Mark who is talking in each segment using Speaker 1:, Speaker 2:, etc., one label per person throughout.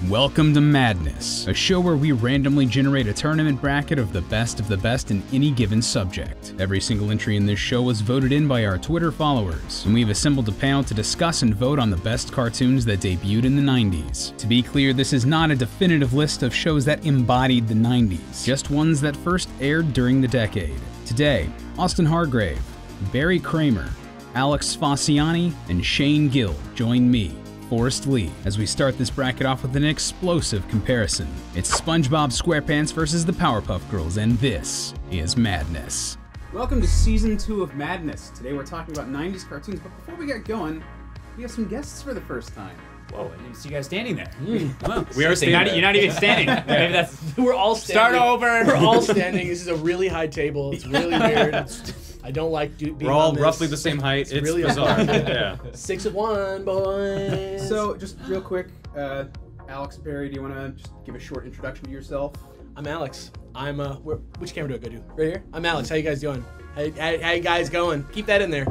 Speaker 1: Welcome to Madness, a show where we randomly generate a tournament bracket of the best in any given subject. Every single entry in this show was voted in by our Twitter followers, and we've assembled a panel to discuss and vote on the best cartoons that debuted in the 90s. To be clear, this is not a definitive list of shows that embodied the 90s, just ones that first aired during the decade. Today, Austin Hargrave, Barry Kramer, Alex Faciane, and Shane Gill join me, Forrest Lee, as we start this bracket off with an explosive comparison. It's SpongeBob SquarePants versus the Powerpuff Girls, and this is Madness. Welcome to Season 2 of Madness. Today we're talking about 90s cartoons, but before we get going, we have some guests for the first time.
Speaker 2: Whoa, I didn't see you guys standing there.
Speaker 3: Well,
Speaker 2: we are standing. You're not even standing. Maybe that's.
Speaker 3: We're all standing.
Speaker 2: Start over.
Speaker 3: We're all standing. This is a really high table. It's really weird. I don't like being
Speaker 4: We're all
Speaker 3: on this.
Speaker 4: roughly the same height. It's
Speaker 3: really
Speaker 4: bizarre. Yeah.
Speaker 3: 6 of 1, boys.
Speaker 1: So, just real quick, Alex, Barry, do you want to just give a short introduction to yourself?
Speaker 3: I'm Alex. I'm which camera do I go to? Right here. I'm Alex. How you guys doing? How you guys going? Keep that in there.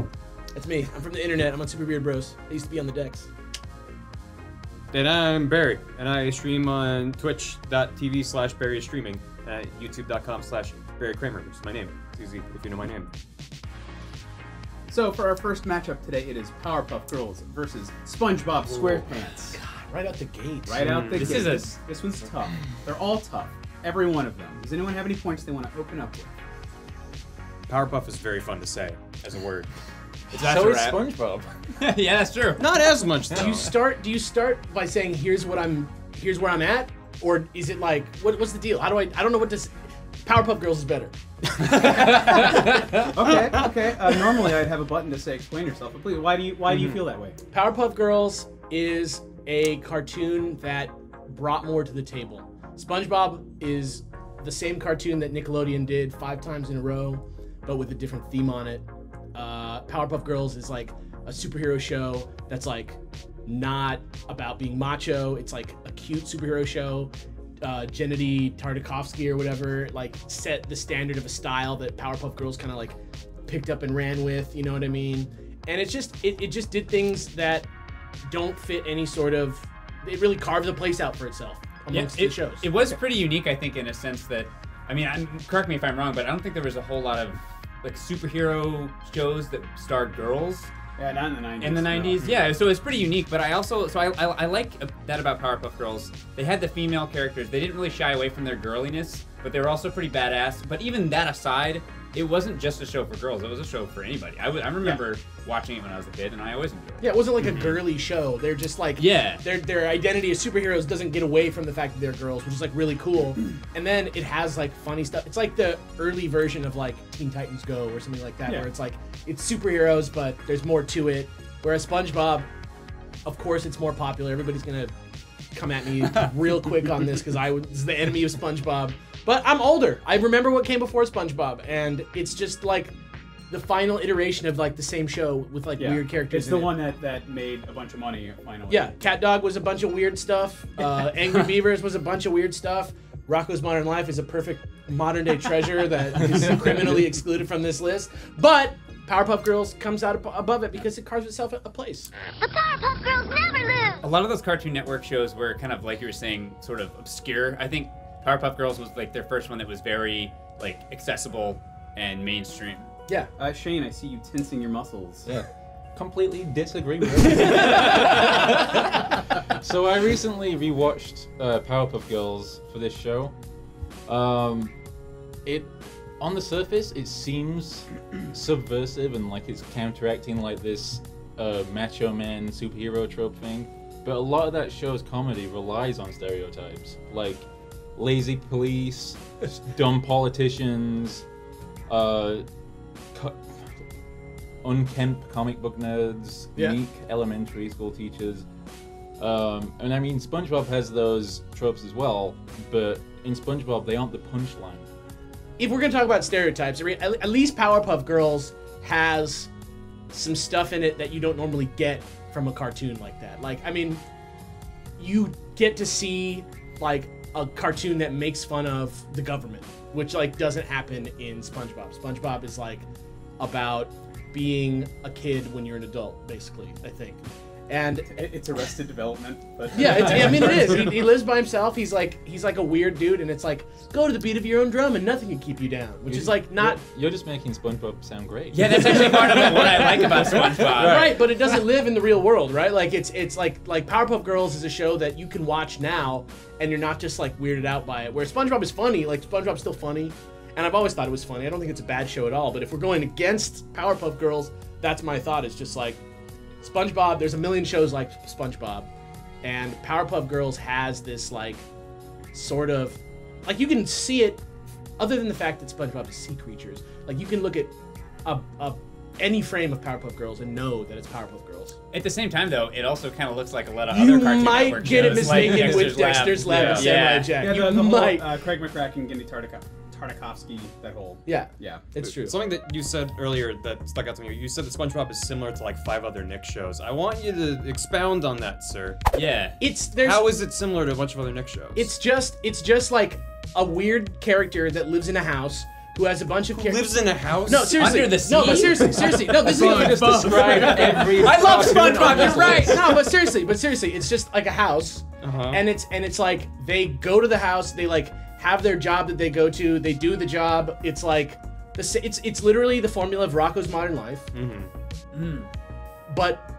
Speaker 3: That's me. I'm from the internet. I'm on Super Weird Bros. I used to be on the decks.
Speaker 4: And I'm Barry, and I stream on twitch.tv/Barry Streaming at youtube.com/Barry Kramer, which is my name. It's easy if you know my name.
Speaker 1: So for our first matchup today, it is Powerpuff Girls versus SpongeBob SquarePants.
Speaker 3: God, right out the gate.
Speaker 1: Right out the
Speaker 2: This
Speaker 1: gate.
Speaker 2: is
Speaker 1: This one's tough. They're all tough. Every one of them. Does anyone have any points they want to open up with?
Speaker 4: Powerpuff is very fun to say as a word.
Speaker 5: So is SpongeBob.
Speaker 2: Yeah, that's true.
Speaker 4: Not as much though.
Speaker 3: Do you start by saying here's where I'm at, or is it like what's the deal? I don't know what to say. Powerpuff Girls is better.
Speaker 1: Okay. Normally I'd have a button to say explain yourself, but please, why do you feel that way?
Speaker 3: Powerpuff Girls is a cartoon that brought more to the table. SpongeBob is the same cartoon that Nickelodeon did 5 times in a row, but with a different theme on it. Powerpuff Girls is like a superhero show that's like not about being macho. It's like a cute superhero show. Gennady Tartakovsky or whatever like set the standard of a style that Powerpuff Girls kind of like picked up and ran with, you know what I mean? And it just did things that don't fit any sort of. It really carved the place out for itself amongst the shows.
Speaker 2: It was pretty unique, I think, in a sense that, I mean, correct me if I'm wrong, but I don't think there was a whole lot of like superhero shows that starred girls.
Speaker 1: Yeah, not in the 90s.
Speaker 2: In the 90s,
Speaker 1: no.
Speaker 2: yeah, so it's pretty unique, but I also, I like that about Powerpuff Girls. They had the female characters. They didn't really shy away from their girliness, but they were also pretty badass. But even that aside, it wasn't just a show for girls. It was a show for anybody. I remember watching it when I was a kid, and I always enjoyed it.
Speaker 3: Yeah, it wasn't like a girly show. They're just like, their identity as superheroes doesn't get away from the fact that they're girls, which is like really cool. And then it has like funny stuff. It's like the early version of like Teen Titans Go or something like that, where it's like, it's superheroes, but there's more to it. Whereas SpongeBob, of course, it's more popular. Everybody's gonna come at me real quick on this because I was the enemy of SpongeBob. But I'm older. I remember what came before SpongeBob, and it's just like the final iteration of like the same show with like weird characters.
Speaker 1: It's the one that made a bunch of money finally.
Speaker 3: Yeah, Cat Dog was a bunch of weird stuff. Angry Beavers was a bunch of weird stuff. Rocko's Modern Life is a perfect modern day treasure that is criminally excluded from this list. But Powerpuff Girls comes out above it because it carves itself a place.
Speaker 6: The Powerpuff Girls never lose!
Speaker 2: A lot of those Cartoon Network shows were kind of, like you were saying, sort of obscure. I think Powerpuff Girls was like their first one that was very like accessible and mainstream.
Speaker 3: Yeah.
Speaker 1: Shane, I see you tensing your muscles.
Speaker 5: Yeah. Completely disagree with it. So I recently rewatched Powerpuff Girls for this show. On the surface, it seems subversive and like it's counteracting like this macho man superhero trope thing. But a lot of that show's comedy relies on stereotypes, like lazy police, dumb politicians, unkempt comic book nerds, meek elementary school teachers. And I mean, SpongeBob has those tropes as well, but in SpongeBob, they aren't the punchline.
Speaker 3: If we're gonna talk about stereotypes, at least Powerpuff Girls has some stuff in it that you don't normally get from a cartoon like that. Like, I mean, you get to see like a cartoon that makes fun of the government, which like doesn't happen in SpongeBob. SpongeBob is like about being a kid when you're an adult, basically, I think. And
Speaker 7: it's Arrested Development, but
Speaker 3: yeah, I mean it is. He lives by himself. He's like a weird dude, and it's like go to the beat of your own drum, and nothing can keep you down. Which is like not.
Speaker 5: You're just making SpongeBob sound great.
Speaker 2: Yeah, that's actually part of what I like about SpongeBob.
Speaker 3: Right, but it doesn't live in the real world, right? Like it's like Powerpuff Girls is a show that you can watch now, and you're not just like weirded out by it. Where SpongeBob is funny, like SpongeBob's still funny, and I've always thought it was funny. I don't think it's a bad show at all. But if we're going against Powerpuff Girls, that's my thought. It's just like. SpongeBob, there's a million shows like SpongeBob, and Powerpuff Girls has this like sort of like you can see it other than the fact that SpongeBob is sea creatures. Like you can look at any frame of Powerpuff Girls and know that it's Powerpuff Girls.
Speaker 2: At the same time, though, it also kind of looks like a lot of other Cartoon
Speaker 3: You might
Speaker 2: Network
Speaker 3: get it
Speaker 2: shows, like
Speaker 3: mistaken with Dexter's Lab and Samurai Jack.
Speaker 7: Yeah,
Speaker 3: You
Speaker 7: the
Speaker 3: might.
Speaker 7: whole Craig McCracken, Gendy Tartakovsky, that whole.
Speaker 3: Yeah,
Speaker 7: Yeah.
Speaker 3: it's true.
Speaker 4: Something that you said earlier that stuck out to me. You said that SpongeBob is similar to like 5 other Nick shows. I want you to expound on that, sir.
Speaker 2: Yeah.
Speaker 4: How is it similar to a bunch of other Nick shows?
Speaker 3: It's just like a weird character that lives in a house who has a bunch of characters.
Speaker 4: Lives in a house?
Speaker 3: No, seriously.
Speaker 2: Under the sea?
Speaker 3: No, but seriously. No, this is
Speaker 5: just described every.
Speaker 2: I love
Speaker 5: cartoon
Speaker 2: SpongeBob.
Speaker 5: on
Speaker 2: You're
Speaker 5: this
Speaker 2: right.
Speaker 5: list.
Speaker 3: No, but seriously, it's just like a house, and it's like they go to the house, they like have their job that they go to, they do the job. It's like it's literally the formula of Rocko's Modern Life, but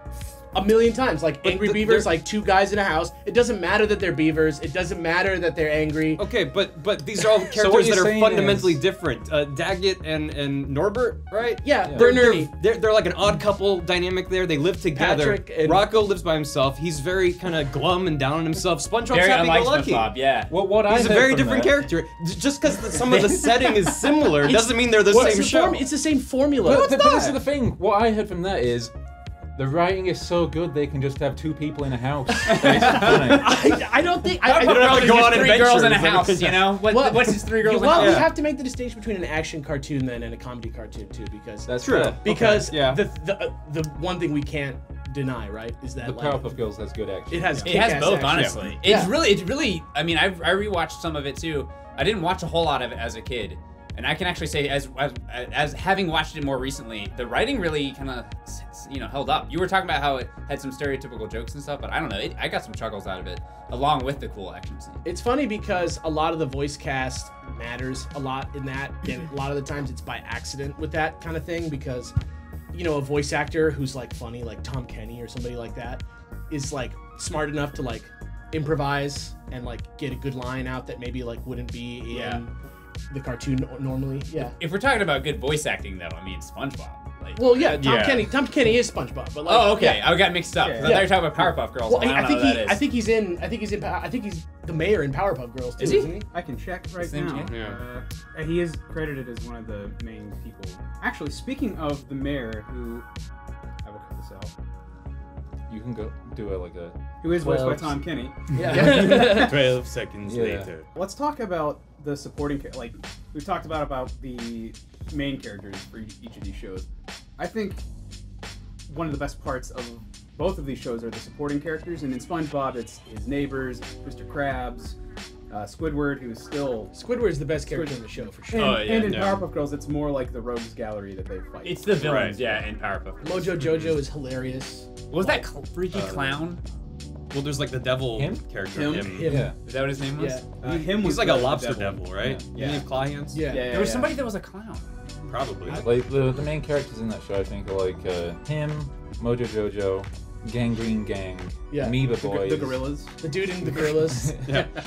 Speaker 3: a million times. Like Angry Beavers, like 2 guys in a house. It doesn't matter that they're beavers. It doesn't matter that they're angry.
Speaker 4: Okay, but these are all
Speaker 5: what
Speaker 4: characters
Speaker 5: you're
Speaker 4: that are
Speaker 5: saying
Speaker 4: fundamentally
Speaker 5: is-
Speaker 4: different. Daggett and Norbert, right?
Speaker 3: Yeah, they're nerdy.
Speaker 4: They're like an odd couple dynamic there. They live together.
Speaker 3: Patrick and-
Speaker 4: Rocco lives by himself. He's very kind of glum and down on himself. SpongeBob's
Speaker 2: Very unlike
Speaker 4: happy-go-lucky.
Speaker 2: SpongeBob, yeah.
Speaker 5: What
Speaker 4: He's
Speaker 5: I
Speaker 4: a very
Speaker 5: heard from
Speaker 4: different
Speaker 5: that-
Speaker 4: character. Just because some of the setting is similar doesn't mean they're the same show.
Speaker 3: It's the same formula.
Speaker 5: But this is the thing. What I heard from that is the writing is so good they can just have 2 people in a house. It's funny.
Speaker 3: I don't think.
Speaker 2: Powerpuff
Speaker 4: don't have
Speaker 2: Girls
Speaker 4: to
Speaker 2: is
Speaker 4: go
Speaker 2: just
Speaker 4: on
Speaker 2: 3 girls in a
Speaker 4: adventures.
Speaker 2: house, you know? What's his 3 girls in a
Speaker 3: Well,
Speaker 2: house?
Speaker 3: we have to make the distinction between an action cartoon then and a comedy cartoon too, because
Speaker 5: That's
Speaker 4: True.
Speaker 5: fair.
Speaker 3: because
Speaker 4: Okay, yeah.
Speaker 3: the one thing we can't deny, right, is that
Speaker 5: The
Speaker 3: like,
Speaker 5: Powerpuff Girls has good action.
Speaker 3: it has
Speaker 2: It has
Speaker 3: kick-ass
Speaker 2: both,
Speaker 3: action.
Speaker 2: honestly.
Speaker 3: Yeah.
Speaker 2: It's really. I mean, I rewatched some of it too. I didn't watch a whole lot of it as a kid, and I can actually say, as having watched it more recently, the writing really kind of, held up. You were talking about how it had some stereotypical jokes and stuff, but I don't know. I got some chuckles out of it, along with the cool action scene.
Speaker 3: It's funny because a lot of the voice cast matters a lot in that, and a lot of the times it's by accident with that kind of thing because, a voice actor who's like funny, like Tom Kenny or somebody like that, is like smart enough to like improvise and like get a good line out that maybe like wouldn't be in the cartoon normally. Yeah.
Speaker 2: If we're talking about good voice acting, though, I mean SpongeBob. Like,
Speaker 3: Well, yeah, Tom Kenny is SpongeBob, but like,
Speaker 2: oh, okay.
Speaker 3: yeah.
Speaker 2: I got mixed up. I thought you were talking about Powerpuff Girls.
Speaker 3: Well,
Speaker 2: I don't know who that is.
Speaker 3: I think he's the mayor in Powerpuff Girls too,
Speaker 2: Is he?
Speaker 3: isn't he?
Speaker 7: I can check right
Speaker 2: Same
Speaker 7: now.
Speaker 2: channel?
Speaker 7: He is credited as one of the main people. Actually, speaking of the mayor, who I will cut this out,
Speaker 5: You can go do it like a.
Speaker 7: who is voiced by
Speaker 5: 12.
Speaker 7: Tom Kenny.
Speaker 3: Yeah.
Speaker 4: 12 seconds
Speaker 5: Yeah.
Speaker 4: later.
Speaker 7: Let's talk about the supporting like we talked about the main characters for each of these shows. I think one of the best parts of both of these shows are the supporting characters, and in SpongeBob it's his neighbors, Mr. Krabs, Squidward, who's still
Speaker 3: Squidward's the best character in the show for sure.
Speaker 7: and,
Speaker 2: Oh, yeah,
Speaker 7: and in
Speaker 2: no.
Speaker 7: Powerpuff Girls it's more like the rogues gallery that they fight.
Speaker 2: It's the villains,
Speaker 4: Right.
Speaker 2: yeah, in Powerpuff.
Speaker 3: Mojo Jojo is hilarious.
Speaker 2: Was that freaky clown?
Speaker 4: Well, there's like the devil
Speaker 5: Him?
Speaker 4: character.
Speaker 7: Him?
Speaker 4: Him.
Speaker 5: Yeah.
Speaker 2: Is that what his name was?
Speaker 3: Yeah.
Speaker 7: him
Speaker 4: He's
Speaker 7: was
Speaker 4: like a
Speaker 7: the
Speaker 4: lobster devil, right?
Speaker 7: Yeah.
Speaker 4: Doesn't he have claw hands?
Speaker 3: Yeah.
Speaker 2: There was somebody that was a clown.
Speaker 4: Probably.
Speaker 5: Like the main characters in that show, I think, are like him, Mojo Jojo, Gangrene Gang,
Speaker 3: Yeah.
Speaker 5: Amoeba Boys,
Speaker 7: The gorillas.
Speaker 3: The dude in the gorillas.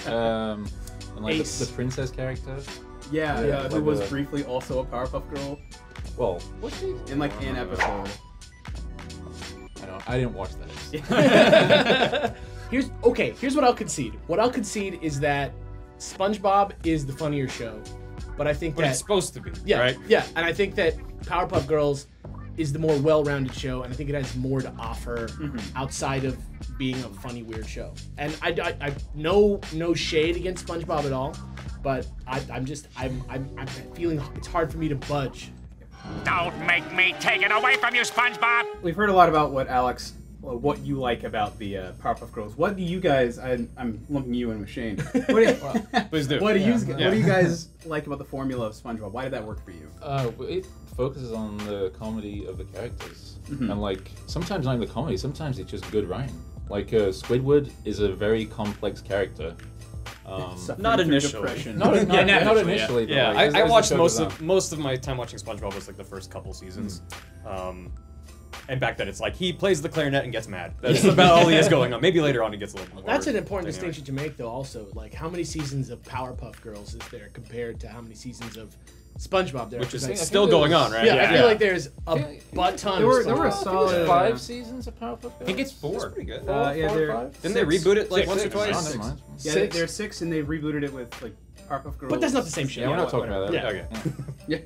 Speaker 5: and like
Speaker 3: Ace.
Speaker 5: the princess character.
Speaker 7: Yeah,
Speaker 5: Yeah,
Speaker 7: who
Speaker 5: like
Speaker 7: was
Speaker 5: the-
Speaker 7: briefly also a Powerpuff Girl
Speaker 5: Well, was she?
Speaker 7: in like an episode.
Speaker 5: I didn't watch that.
Speaker 3: Here's what I'll concede. What I'll concede is that SpongeBob is the funnier show, but I think
Speaker 4: But
Speaker 3: that
Speaker 4: it's supposed to be,
Speaker 3: yeah,
Speaker 4: right?
Speaker 3: yeah, and I think that Powerpuff Girls is the more well-rounded show, and I think it has more to offer outside of being a funny, weird show. And I no shade against SpongeBob at all, but I'm feeling it's hard for me to budge.
Speaker 8: Don't make me take it away from you, SpongeBob!
Speaker 7: We've heard a lot about what you like about the Powerpuff Girls. What do you guys? I'm lumping you in with Shane.
Speaker 4: Please do.
Speaker 7: What do you guys like about the formula of SpongeBob? Why did that work for you?
Speaker 5: focuses on the comedy of the characters,
Speaker 7: Mm-hmm.
Speaker 5: and like sometimes not even the comedy, sometimes it's just good writing. Like Squidward is a very complex character.
Speaker 7: Suffering
Speaker 4: Not
Speaker 7: through
Speaker 4: initially.
Speaker 7: depression.
Speaker 5: Not
Speaker 2: initially,
Speaker 5: initially, but
Speaker 4: Yeah,
Speaker 5: like, as
Speaker 4: I
Speaker 5: the
Speaker 4: watched
Speaker 5: show goes on.
Speaker 4: most of my time watching SpongeBob was like the first couple seasons. And back then, it's like he plays the clarinet and gets mad. That's about all he has going on. Maybe later on, he gets a little more.
Speaker 3: That's an important
Speaker 4: but anyway.
Speaker 3: distinction to make, though. Also, like, how many seasons of Powerpuff Girls is there compared to how many seasons of SpongeBob there?
Speaker 4: Which is
Speaker 3: Because I-
Speaker 4: still going on, right?
Speaker 3: yeah, I feel like there's a butt ton.
Speaker 7: There were
Speaker 3: of
Speaker 7: a
Speaker 3: SpongeBob.
Speaker 7: solid
Speaker 5: 5 seasons of Powerpuff Girls.
Speaker 2: I think it's 4.
Speaker 4: That's pretty good.
Speaker 7: yeah, they're
Speaker 4: Didn't they reboot it like
Speaker 2: Six.
Speaker 4: once or
Speaker 2: Six.
Speaker 4: twice?
Speaker 5: Oh, never mind.
Speaker 7: yeah,
Speaker 3: Six?
Speaker 7: they're 6, and they rebooted it with like Powerpuff Girls.
Speaker 3: But that's not the same show.
Speaker 5: Yeah, we're not talking about that.
Speaker 3: Yeah.
Speaker 4: Okay.
Speaker 7: Yeah,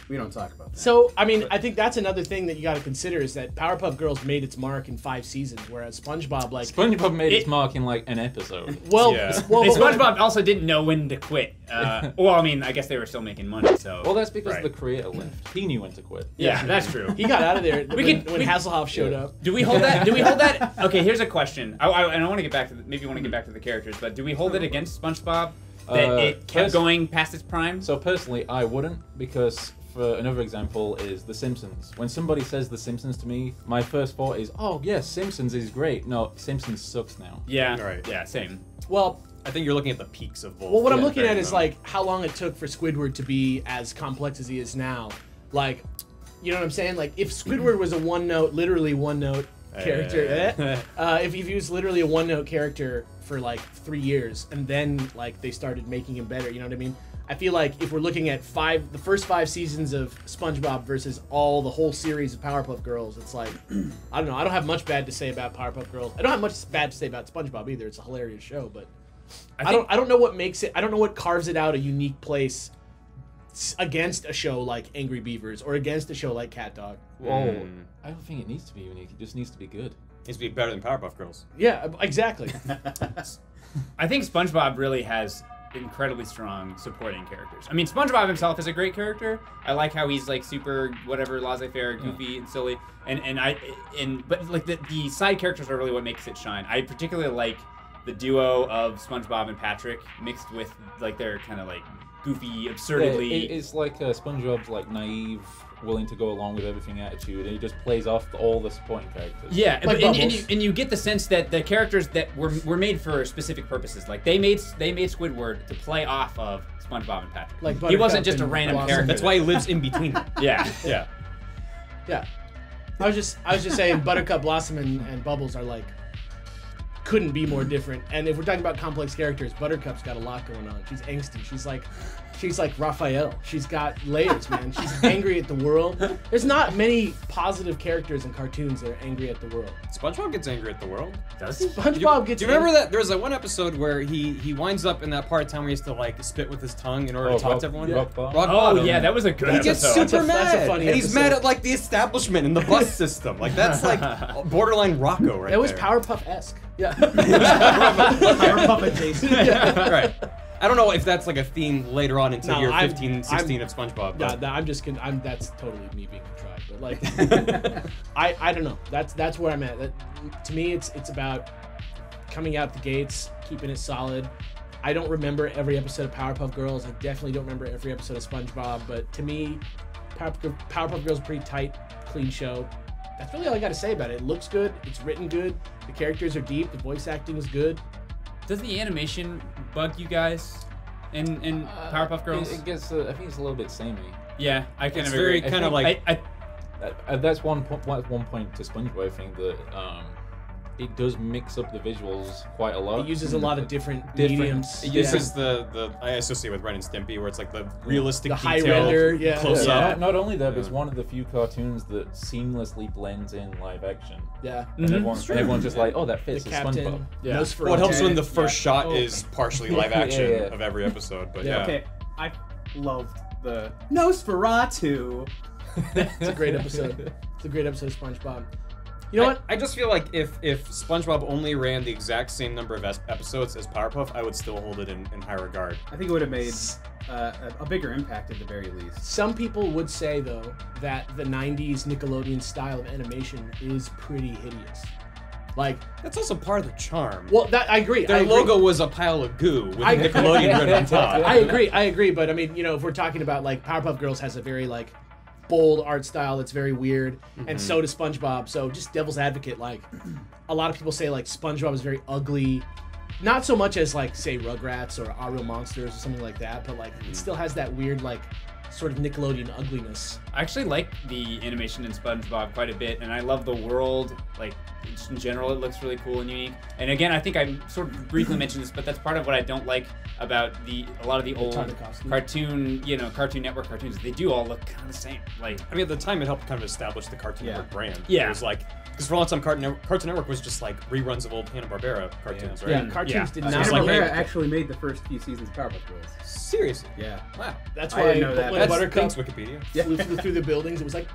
Speaker 7: we don't talk about that.
Speaker 3: So, I mean, I think that's another thing that you got to consider is that Powerpuff Girls made its mark in 5 seasons, whereas SpongeBob, like,
Speaker 5: SpongeBob made its mark in like an episode.
Speaker 3: well,
Speaker 4: Yeah.
Speaker 3: well,
Speaker 2: And SpongeBob also didn't know when to quit. Well, I mean, I guess they were still making money, so.
Speaker 5: Well, that's because
Speaker 2: Right.
Speaker 5: the creator left. He knew when to quit.
Speaker 2: Yeah, that's true.
Speaker 3: he got out of there when
Speaker 2: could- we-
Speaker 3: Hasselhoff showed up.
Speaker 2: Do we hold that? Do we hold that? Okay, here's a question. And I want to get back to maybe want to get back to the characters, but do we hold it against SpongeBob that it kept going past its prime?
Speaker 5: So personally, I wouldn't, because for another example is The Simpsons. When somebody says The Simpsons to me, my first thought is, oh yes, Simpsons is great. No, Simpsons sucks now.
Speaker 2: Yeah.
Speaker 4: Right.
Speaker 2: Yeah. Same.
Speaker 3: Well,
Speaker 4: I think you're looking at the peaks of both.
Speaker 3: well, what I'm
Speaker 5: Yeah,
Speaker 3: looking at
Speaker 4: very
Speaker 3: is
Speaker 4: low.
Speaker 3: like how long it took for Squidward to be as complex as he is now. Like, you know what I'm saying? Like, if Squidward was a literally one note character, if he was literally a one note character for like 3 years, and then like they started making him better, you know what I mean? I feel like if we're looking at the first 5 seasons of SpongeBob versus the whole series of Powerpuff Girls, it's like, I don't know. I don't have much bad to say about Powerpuff Girls. I don't have much bad to say about SpongeBob either. It's a hilarious show, but I don't know what makes it. I don't know what carves it out a unique place against a show like Angry Beavers or against a show like Cat Dog.
Speaker 5: Well, I don't think it needs to be unique. It just needs to be good.
Speaker 4: Needs to be better than Powerpuff Girls.
Speaker 3: Yeah, exactly.
Speaker 2: I think SpongeBob really has incredibly strong supporting characters. I mean, SpongeBob himself is a great character. I like how he's like super whatever, laissez-faire, goofy and silly, but like the side characters are really what makes it shine. I particularly like the duo of SpongeBob and Patrick mixed with like their kind of like goofy, absurdly.
Speaker 5: It's like SpongeBob's like naive, willing to go along with everything attitude, and he just plays off all the supporting characters.
Speaker 2: Yeah,
Speaker 3: Like
Speaker 2: and
Speaker 3: Bubbles.
Speaker 2: you get the sense that the characters that were made for specific purposes. Like they made Squidward to play off of SpongeBob and Patrick.
Speaker 3: Like
Speaker 2: he
Speaker 3: Buttercup
Speaker 2: wasn't just a
Speaker 3: and
Speaker 2: random
Speaker 3: Blossom.
Speaker 2: character.
Speaker 4: That's why he lives in between them.
Speaker 2: Yeah.
Speaker 4: Yeah.
Speaker 3: Yeah. I was just saying Buttercup, Blossom, and Bubbles are like couldn't be more different. And if we're talking about complex characters, Buttercup's got a lot going on. She's angsty. She's like Raphael. She's got layers, man. She's angry at the world. There's not many positive characters in cartoons that are angry at the world.
Speaker 4: SpongeBob gets angry at the world.
Speaker 2: Does he?
Speaker 3: SpongeBob gets.
Speaker 4: Do you remember that? There was that one episode where he winds up in that part of town where he has to like spit with his tongue in order to talk to everyone.
Speaker 5: Rock Bottom.
Speaker 4: Rock
Speaker 2: Oh
Speaker 4: bottom.
Speaker 2: yeah, that was a good
Speaker 4: He gets
Speaker 2: episode.
Speaker 4: super
Speaker 3: That's a
Speaker 4: mad,
Speaker 3: funny
Speaker 4: and he's
Speaker 3: episode.
Speaker 4: mad at like the establishment and the bus system. Like that's like borderline Rocco right
Speaker 3: It was
Speaker 4: there.
Speaker 3: Powerpuff-esque. Yeah.
Speaker 7: Powerpuff adjacent.
Speaker 4: Right. I don't know if that's like a theme later on into
Speaker 3: No,
Speaker 4: year
Speaker 3: I'm-
Speaker 4: 15, 16 of SpongeBob.
Speaker 3: Yeah,
Speaker 4: But
Speaker 3: I'm just kidding. That's totally me being contrived. But like, I don't know. That's where I'm at. To me, it's about coming out the gates, keeping it solid. I don't remember every episode of Powerpuff Girls. I definitely don't remember every episode of SpongeBob. But to me, Powerpuff Girls is a pretty tight, clean show. That's really all I got to say about it. It looks good. It's written good. The characters are deep. The voice acting is good.
Speaker 2: Does the animation bug you guys in Powerpuff Girls?
Speaker 5: It gets. I think it's a little bit samey.
Speaker 2: Yeah, I kind
Speaker 4: It's
Speaker 2: of
Speaker 4: very
Speaker 2: agree.
Speaker 4: kind of like
Speaker 5: That's one point to SpongeBob. I think that it does mix up the visuals quite a lot.
Speaker 3: It uses a lot of different
Speaker 5: Different-
Speaker 3: mediums.
Speaker 4: it uses the I associate with Ren and Stimpy where it's like the realistic
Speaker 3: The high
Speaker 4: detail,
Speaker 3: render, yeah.
Speaker 4: close
Speaker 5: Yeah,
Speaker 4: up.
Speaker 5: not only that, but it's
Speaker 4: Yeah.
Speaker 5: one of the few cartoons that seamlessly blends in live action.
Speaker 3: Yeah.
Speaker 5: And everyone's just like, oh, that fits.
Speaker 3: The
Speaker 5: It's
Speaker 3: captain.
Speaker 5: SpongeBob.
Speaker 2: Yeah.
Speaker 3: Nosferatu.
Speaker 4: Well, it helps when the first
Speaker 3: Yeah.
Speaker 4: shot
Speaker 3: Oh.
Speaker 4: is partially live action
Speaker 5: Yeah.
Speaker 4: of every episode. But
Speaker 3: Yeah.
Speaker 4: yeah,
Speaker 7: Okay, I loved the Nosferatu.
Speaker 3: It's a great episode. It's a great episode of SpongeBob. You know what?
Speaker 4: I just feel like if SpongeBob only ran the exact same number of episodes as Powerpuff, I would still hold it in high regard.
Speaker 7: I think it would have made a bigger impact at the very least.
Speaker 3: Some people would say, though, that the 90s Nickelodeon style of animation is pretty hideous. Like,
Speaker 4: That's also part of the charm.
Speaker 3: well, I agree.
Speaker 4: Their
Speaker 3: I agree.
Speaker 4: logo was a pile of goo with
Speaker 3: I-
Speaker 4: Nickelodeon written on top.
Speaker 3: I agree, but I mean, you know, if we're talking about like Powerpuff Girls has a very like bold art style that's very weird, and so does SpongeBob. So just devil's advocate, like a lot of people say like SpongeBob is very ugly. Not so much as like say Rugrats or Our Real Monsters or something like that, but like it still has that weird like sort of Nickelodeon ugliness.
Speaker 2: I actually like the animation in SpongeBob quite a bit, and I love the world. Like just in general, it looks really cool and unique. And again, I think I sort of briefly mentioned this, but that's part of what I don't like about a lot of the old Cartoon Network cartoons. They do all look kind of the same. Like,
Speaker 4: I mean, at the time, it helped kind of establish the Cartoon Network brand.
Speaker 2: Yeah.
Speaker 4: It was like, because for a long time, Cartoon Network was just like reruns of old Hanna-Barbera cartoons, right?
Speaker 3: Yeah, cartoons did not.
Speaker 7: Hanna-Barbera actually made the first few seasons of Powerpuff Girls.
Speaker 4: Seriously?
Speaker 7: Yeah.
Speaker 4: Wow.
Speaker 3: That's
Speaker 7: I
Speaker 3: why
Speaker 7: didn't know that.
Speaker 3: when
Speaker 4: That's
Speaker 3: Buttercup
Speaker 4: Wikipedia.
Speaker 3: flew through the buildings, it was like.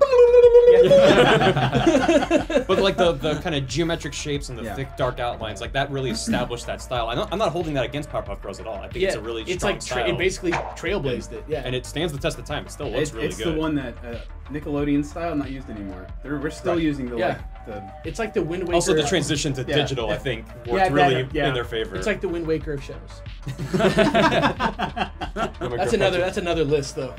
Speaker 4: But like the kind of geometric shapes and the thick, dark outlines, like that really established that style. I'm not holding that against Powerpuff Girls at all. I think it's a really strong style.
Speaker 3: It basically trailblazed it. Yeah.
Speaker 4: And it stands the test of time. It still looks really
Speaker 7: it's
Speaker 4: good.
Speaker 7: the one that Nickelodeon style not used anymore. We're still using the
Speaker 3: It's like the Wind Waker.
Speaker 4: Also, the transition to digital, I think, worked really in their favor.
Speaker 3: It's like the Wind Waker of shows. That's another list, though.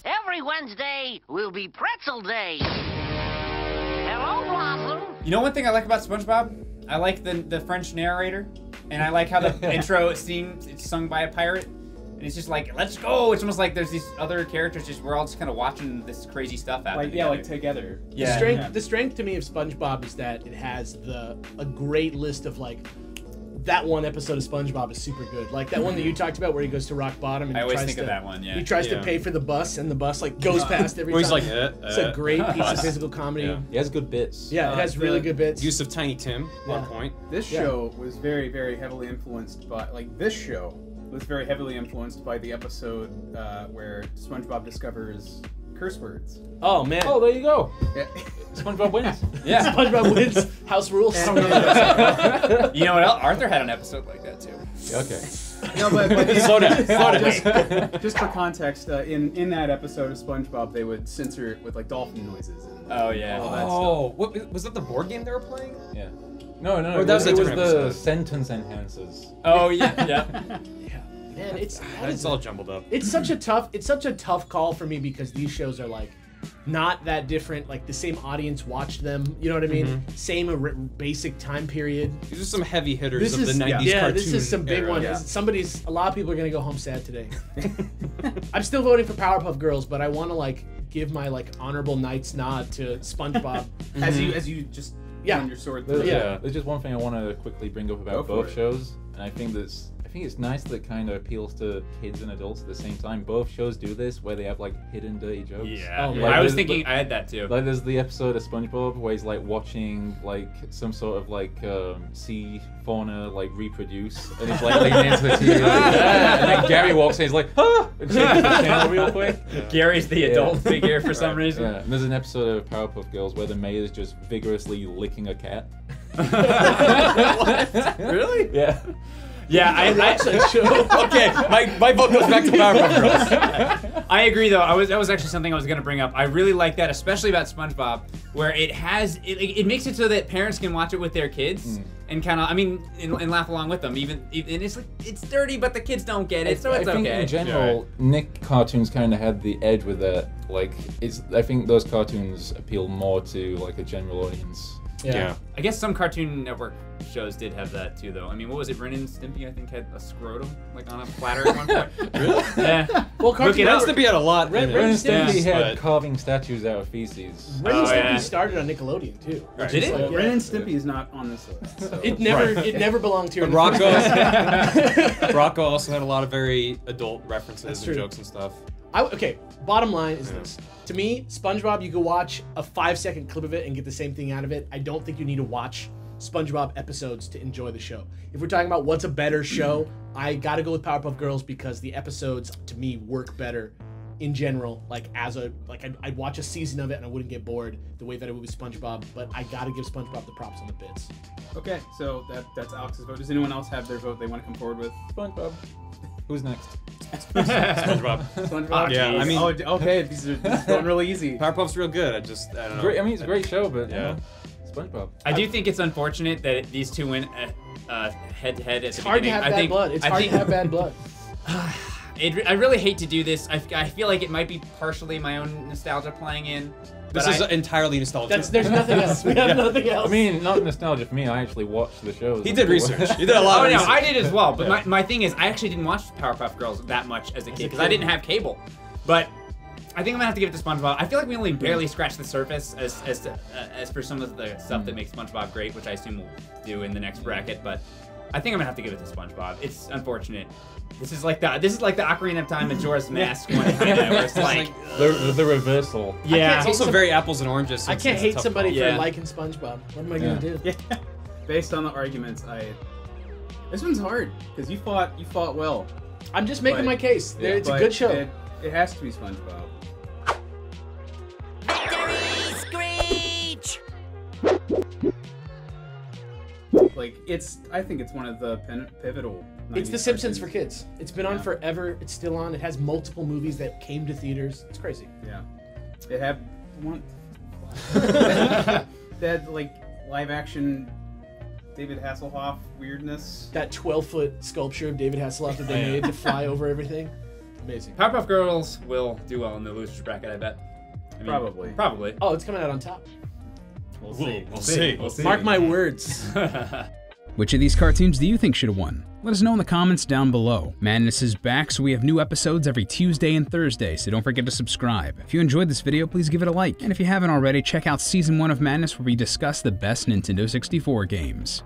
Speaker 6: Every Wednesday will be Pretzel Day. Hello, Blossom.
Speaker 2: you know one thing I like about SpongeBob? I like the French narrator, and I like how the intro seems it's sung by a pirate. And it's just like, let's go! It's almost like there's these other characters, we're all just kind of watching this crazy stuff happen together.
Speaker 7: Like together.
Speaker 2: Yeah.
Speaker 3: The strength to me of SpongeBob is that it has a great list of like, that one episode of SpongeBob is super good. Like that one that you talked about where he goes to rock bottom and
Speaker 2: I always think of that one, yeah.
Speaker 3: He tries to pay for the bus and the bus like goes past every time.
Speaker 4: He's like,
Speaker 3: it's a great piece of physical comedy.
Speaker 4: Yeah.
Speaker 5: He has good bits.
Speaker 3: Yeah, it has really good bits.
Speaker 4: Use of Tiny Tim, one point.
Speaker 7: This show was very, very heavily influenced by, was very heavily influenced by the episode where SpongeBob discovers curse words.
Speaker 3: Oh man!
Speaker 5: Oh, there you go.
Speaker 7: Yeah.
Speaker 5: SpongeBob wins.
Speaker 2: Yeah.
Speaker 3: SpongeBob wins. House rules.
Speaker 2: You know what else? Arthur had an episode like that too.
Speaker 5: Okay.
Speaker 7: No, but
Speaker 4: Slow down.
Speaker 7: just for context, in that episode of SpongeBob, they would censor it with like dolphin noises. And,
Speaker 2: Oh yeah.
Speaker 7: all that stuff.
Speaker 4: Oh, what was that? The board game they were playing?
Speaker 5: Yeah. No.
Speaker 4: Or that was a
Speaker 5: it was
Speaker 4: different
Speaker 5: the
Speaker 4: episode.
Speaker 5: sentence enhancers.
Speaker 2: Oh yeah. Yeah.
Speaker 3: Man, it's
Speaker 4: all jumbled up.
Speaker 3: It's such a tough call for me because these shows are like not that different. Like the same audience watched them. You know what I mean? Same basic time period.
Speaker 4: These are some heavy hitters of the 90s cartoon
Speaker 3: Yeah, this is some big one.
Speaker 4: era.
Speaker 3: A lot of people are gonna go home sad today. I'm still voting for Powerpuff Girls, but I want to like give my like honorable Knights nod to SpongeBob.
Speaker 7: As you just run your sword through.
Speaker 5: There's just one thing I want to quickly bring up about
Speaker 7: Go for
Speaker 5: both
Speaker 7: it.
Speaker 5: shows, and I think it's nice that it kind of appeals to kids and adults at the same time. Both shows do this, where they have like hidden dirty jokes.
Speaker 2: Yeah.
Speaker 3: Oh,
Speaker 2: I was thinking I had that too.
Speaker 5: Like there's the episode of SpongeBob where he's like watching like some sort of like sea fauna like reproduce, and he's like leaning into the TV like that, and then Gary walks in, he's like, ah! And changes the channel real quick.
Speaker 2: Gary's the adult figure for some reason.
Speaker 5: Yeah, and there's an episode of Powerpuff Girls where the mayor is just vigorously licking a cat.
Speaker 2: What? Really?
Speaker 5: Yeah.
Speaker 2: Yeah, I
Speaker 3: Watch that show.
Speaker 4: Okay, my vote goes back to Powerpuff Girls.
Speaker 2: I agree though. That was actually something I was gonna bring up. I really like that, especially about SpongeBob, where it makes it so that parents can watch it with their kids and kind of, and laugh along with them. Even and it's like it's dirty, but the kids don't get it, so it's
Speaker 5: I think
Speaker 2: okay.
Speaker 5: in general, Nick cartoons kind of had the edge with that. Like, I think those cartoons appeal more to like a general audience.
Speaker 4: Yeah.
Speaker 2: I guess some Cartoon Network shows did have that too, though. I mean, what was it? Ren and Stimpy, I think, had a scrotum like on a platter at one point.
Speaker 4: Really?
Speaker 2: Yeah.
Speaker 3: Well,
Speaker 2: Look
Speaker 3: Cartoon
Speaker 2: it up.
Speaker 3: Network.
Speaker 4: Stimpy had a lot.
Speaker 3: Ren
Speaker 4: in
Speaker 3: and
Speaker 4: it.
Speaker 5: Stimpy had
Speaker 4: but-
Speaker 5: carving statues out of feces.
Speaker 3: Ren and
Speaker 2: Oh,
Speaker 3: Stimpy
Speaker 2: yeah.
Speaker 3: started on Nickelodeon too.
Speaker 2: Right. Did it?
Speaker 3: Like,
Speaker 7: Ren and Stimpy is not on this list. So.
Speaker 3: It never belonged here.
Speaker 4: But Rocco also had a lot of very adult references
Speaker 3: That's
Speaker 4: and
Speaker 3: true.
Speaker 4: jokes and stuff.
Speaker 3: Okay, bottom line is this. To me, SpongeBob, you could watch a 5-second clip of it and get the same thing out of it. I don't think you need to watch SpongeBob episodes to enjoy the show. If we're talking about what's a better show, I gotta go with Powerpuff Girls because the episodes, to me, work better in general. I'd watch a season of it and I wouldn't get bored the way that I would with SpongeBob, but I gotta give SpongeBob the props on the bits.
Speaker 7: Okay, so that's Alex's vote. Does anyone else have their vote they want to come forward with?
Speaker 5: SpongeBob. Who's next?
Speaker 4: SpongeBob.
Speaker 7: SpongeBob?
Speaker 4: Yeah, I mean-
Speaker 7: okay, these are going really easy.
Speaker 4: Powerpuff's real good. I don't know.
Speaker 5: Great. I mean, it's a great show, but
Speaker 4: Yeah.
Speaker 5: SpongeBob.
Speaker 2: I do think it's unfortunate that these two went head to head at
Speaker 3: It's
Speaker 2: the
Speaker 3: hard to
Speaker 2: beginning.
Speaker 3: have bad blood. It's hard to have bad blood.
Speaker 2: I really hate to do this. I feel like it might be partially my own nostalgia playing in.
Speaker 4: This is entirely nostalgic.
Speaker 3: There's nothing else. We have nothing else.
Speaker 5: I mean, not nostalgia for me. I actually watched the shows.
Speaker 4: He did research. He did a lot of research.
Speaker 2: I did as well. But my thing is, I actually didn't watch Powerpuff Girls that much as a kid because I didn't have cable. But I think I'm gonna have to give it to SpongeBob. I feel like we only barely scratched the surface as for some of the stuff that makes SpongeBob great, which I assume we'll do in the next bracket. But I think I'm gonna have to give it to SpongeBob. It's unfortunate. This is like the Ocarina of Time Majora's Mask one, where it's like
Speaker 5: the reversal.
Speaker 2: Yeah,
Speaker 4: it's also very apples and oranges. So
Speaker 3: I can't hate somebody
Speaker 2: call.
Speaker 3: for liking SpongeBob. What am I gonna do?
Speaker 7: Yeah. Based on the arguments, this one's hard because you fought well.
Speaker 3: I'm just making my case.
Speaker 7: Yeah,
Speaker 3: It's a good show.
Speaker 7: It has to be SpongeBob.
Speaker 6: Victory Screech!
Speaker 7: Like I think it's one of the pivotal.
Speaker 3: It's The Simpsons for kids. It's been on forever. It's still on. It has multiple movies that came to theaters. It's crazy.
Speaker 7: Yeah. It had one. That like live action David Hasselhoff weirdness.
Speaker 3: That 12-foot sculpture of David Hasselhoff that they made to fly over everything. Amazing.
Speaker 2: Powerpuff Girls will do well in the losers bracket, I bet. I mean, Probably.
Speaker 3: Oh, it's coming out on top.
Speaker 7: We'll see.
Speaker 4: We'll see.
Speaker 3: Mark my words.
Speaker 1: Which of these cartoons do you think should have won? Let us know in the comments down below. Madness is back, so we have new episodes every Tuesday and Thursday, so don't forget to subscribe. If you enjoyed this video, please give it a like. And if you haven't already, check out Season 1 of Madness where we discuss the best Nintendo 64 games.